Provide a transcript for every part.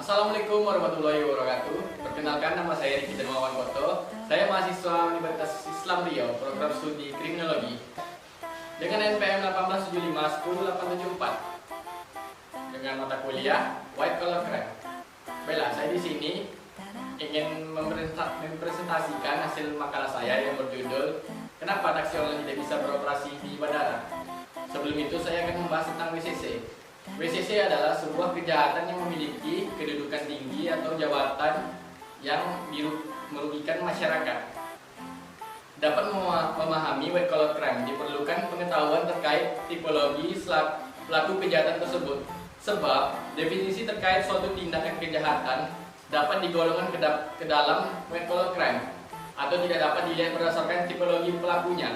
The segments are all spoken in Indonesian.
Assalamualaikum warahmatullahi wabarakatuh. Perkenalkan, nama saya Riki Dermawan Koto. Saya mahasiswa Universitas Islam Riau, program studi kriminologi dengan NPM 187510874 dengan mata kuliah White Collar Crime. Baiklah, saya di sini ingin mempresentasikan hasil makalah saya yang berjudul "Kenapa taksi online tidak bisa beroperasi di bandara?". Sebelum itu saya akan membahas tentang WCC. WCC adalah sebuah kejahatan yang memiliki kedudukan tinggi atau jabatan yang merugikan masyarakat. Dapat memahami white collar crime diperlukan pengetahuan terkait tipologi pelaku kejahatan tersebut. Sebab definisi terkait suatu tindakan kejahatan dapat digolongkan ke dalam white collar crime atau tidak dapat dilihat berdasarkan tipologi pelakunya.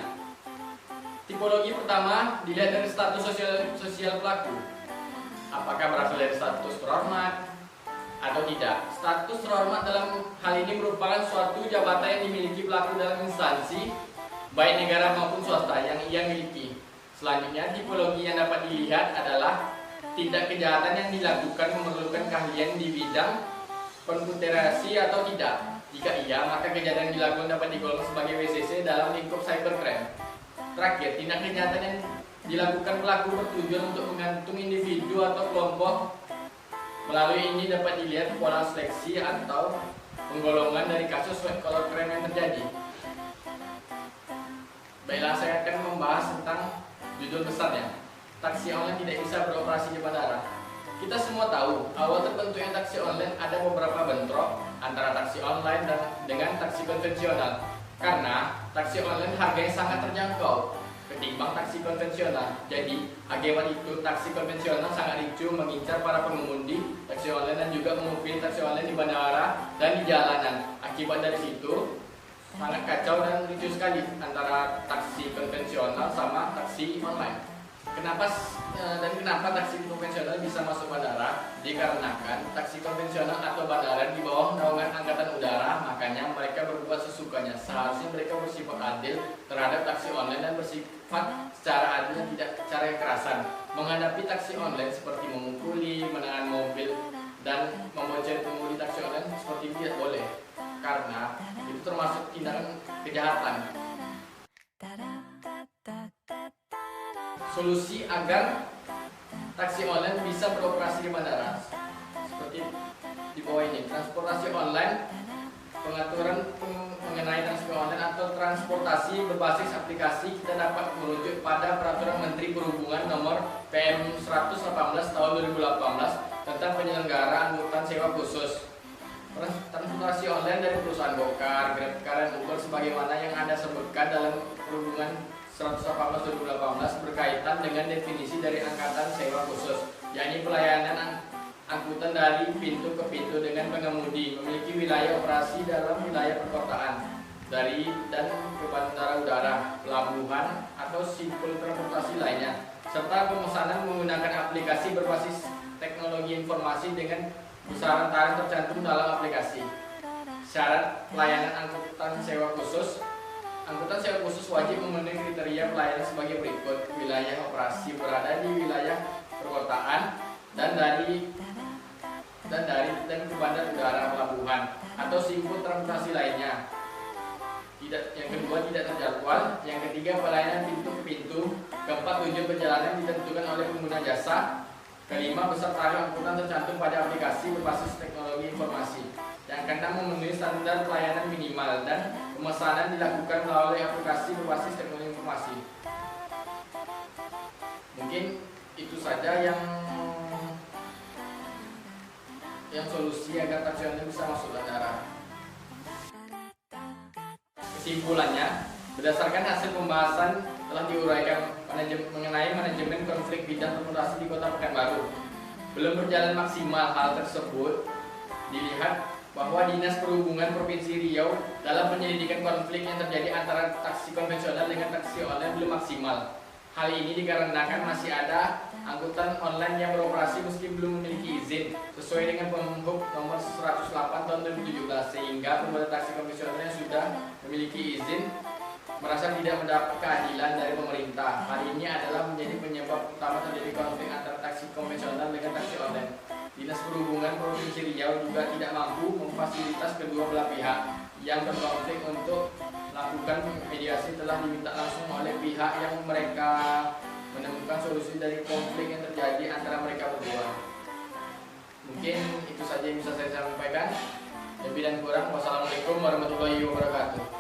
Tipologi pertama dilihat dari status sosial pelaku. Apakah berasal dari status terhormat atau tidak? Status terhormat dalam hal ini merupakan suatu jabatan yang dimiliki pelaku dalam instansi, baik negara maupun swasta yang ia miliki. Selanjutnya, tipologi yang dapat dilihat adalah tindak kejahatan yang dilakukan memerlukan keahlian di bidang komputerasi atau tidak. Jika iya, maka kejahatan yang dilakukan dapat digolongkan sebagai WCC dalam lingkup cybercrime. Terakhir, tindak kejahatan yang dilakukan pelaku bertujuan untuk menggantung individu atau kelompok. Melalui ini dapat dilihat pola seleksi atau penggolongan dari kasus white collar crime yang terjadi. Baiklah, saya akan membahas tentang judul besarnya. Taksi online tidak bisa beroperasi di bandara. Kita semua tahu, awal terbentuknya taksi online ada beberapa bentrok antara taksi online dengan taksi konvensional. Karena taksi online harganya sangat terjangkau ketimbang taksi konvensional. Jadi, akibat itu taksi konvensional sangat ricuh mengincar para pengemudi taksi online dan juga mengupili taksi online di bandara dan di jalanan. Akibat dari situ sangat kacau dan ricuh sekali antara taksi konvensional sama taksi online. Kenapa taksi konvensional bisa masuk bandara? Dikarenakan taksi konvensional atau bandara di bawah naungan angkatan udara, makanya mereka berbuat sesukanya. Seharusnya mereka bersifat adil terhadap taksi online dan bersifat secara adil dan tidak secara kekerasan. Menghadapi taksi online seperti memukuli, menahan mobil, dan membocor pengemudi taksi online seperti itu tidak boleh, karena itu termasuk tindakan kejahatan. Solusi agar taksi online bisa beroperasi di bandara seperti di bawah ini. Transportasi online, pengaturan mengenai transportasi online atau transportasi berbasis aplikasi, kita dapat merujuk pada Peraturan Menteri Perhubungan Nomor PM 118 Tahun 2018 tentang penyelenggaraan angkutan sewa khusus. Transportasi online dari perusahaan Gokar, GrabCar, dan Uber sebagaimana yang Anda sebutkan dalam Perhubungan 118/2018 berkaitan dengan definisi dari angkutan sewa khusus, yakni pelayanan angkutan dari pintu ke pintu dengan pengemudi memiliki wilayah operasi dalam wilayah perkotaan dari dan ke bandara udara, pelabuhan atau simpul transportasi lainnya, serta pemesanan menggunakan aplikasi berbasis teknologi informasi dengan besaran tarif tercantum dalam aplikasi. Syarat pelayanan angkutan sewa khusus. Angkutan sewa khusus wajib memenuhi kriteria pelayanan sebagai berikut: wilayah operasi berada di wilayah perkotaan dan ke bandar udara, pelabuhan atau simpul transportasi lainnya. Yang kedua, tidak terjadwal. Yang ketiga, pelayanan pintu ke pintu. Keempat, tujuan perjalanan ditentukan oleh pengguna jasa. Kelima, besar tarif angkutan tercantum pada aplikasi berbasis teknologi informasi. Yang keenam, memenuhi standar pelayanan minimal dan pemesanan dilakukan melalui aplikasi berbasis teknologi informasi. Mungkin itu saja yang solusi agar taksi online bisa masuk bandara. Kesimpulannya, berdasarkan hasil pembahasan telah diuraikan mengenai manajemen konflik bidang transportasi di Kota Pekanbaru. Belum berjalan maksimal hal tersebut dilihat bahwa Dinas Perhubungan Provinsi Riau dalam penyelidikan konflik yang terjadi antara taksi konvensional dengan taksi online belum maksimal. Hal ini dikarenakan masih ada angkutan online yang beroperasi meski belum memiliki izin sesuai dengan Perhub Nomor 108 Tahun 2017, sehingga pengguna taksi konvensional yang sudah memiliki izin merasa tidak mendapat keadilan dari pemerintah. Hal ini adalah menjadi penyebab utama terjadi konflik antara taksi konvensional dengan taksi online. Dinas Perhubungan Provinsi Riau juga tidak mampu memfasilitas kedua belah pihak yang berkonflik untuk melakukan mediasi. Telah diminta langsung oleh pihak yang mereka menemukan solusi dari konflik yang terjadi antara mereka berdua. Mungkin itu saja yang bisa saya sampaikan. Lebih dan kurang, wassalamualaikum warahmatullahi wabarakatuh.